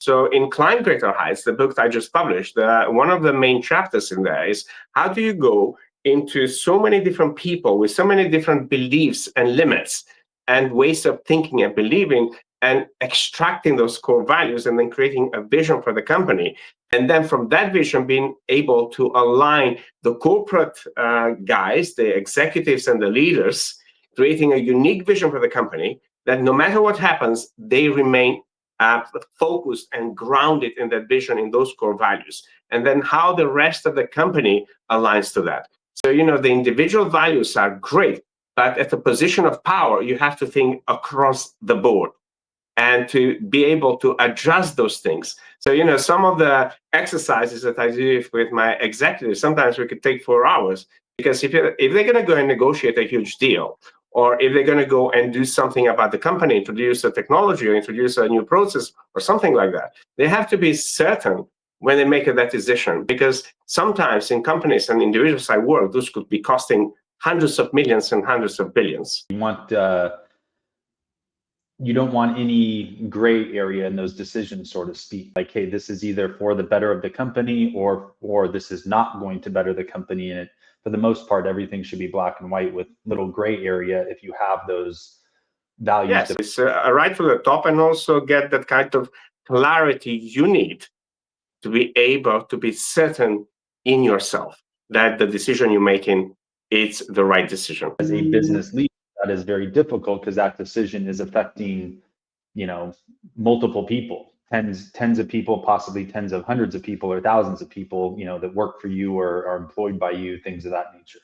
So in Climb Greater Heights, the book that I just published, one of the main chapters in there is how do you go into so many different people with so many different beliefs and limits and ways of thinking and believing, and extracting those core values and then creating a vision for the company. And then from that vision, being able to align the corporate guys, the executives and the leaders, creating a unique vision for the company that no matter what happens, they remain focused and grounded in that vision, in those core values. And then how the rest of the company aligns to that. So, the individual values are great, but at the position of power, you have to think across the board and to be able to adjust those things. So, some of the exercises that I do with my executives, sometimes we could take 4 hours, because if they're going to go and negotiate a huge deal, or if they're going to go and do something about the company, introduce a technology or introduce a new process or something like that, they have to be certain when they make that decision, because sometimes in companies and individuals I work, those could be costing hundreds of millions and hundreds of billions. You don't want any gray area in those decisions, so to speak. Like, hey, this is either for the better of the company or this is not going to better the company. And for the most part, everything should be black and white with little gray area if you have those values. Yes, it's right to the top, and also get that kind of clarity you need to be able to be certain in yourself that the decision you're making is the right decision. As a business leader, that is very difficult because that decision is affecting, multiple people, tens of people, possibly tens of hundreds of people or thousands of people, that work for you or are employed by you, things of that nature.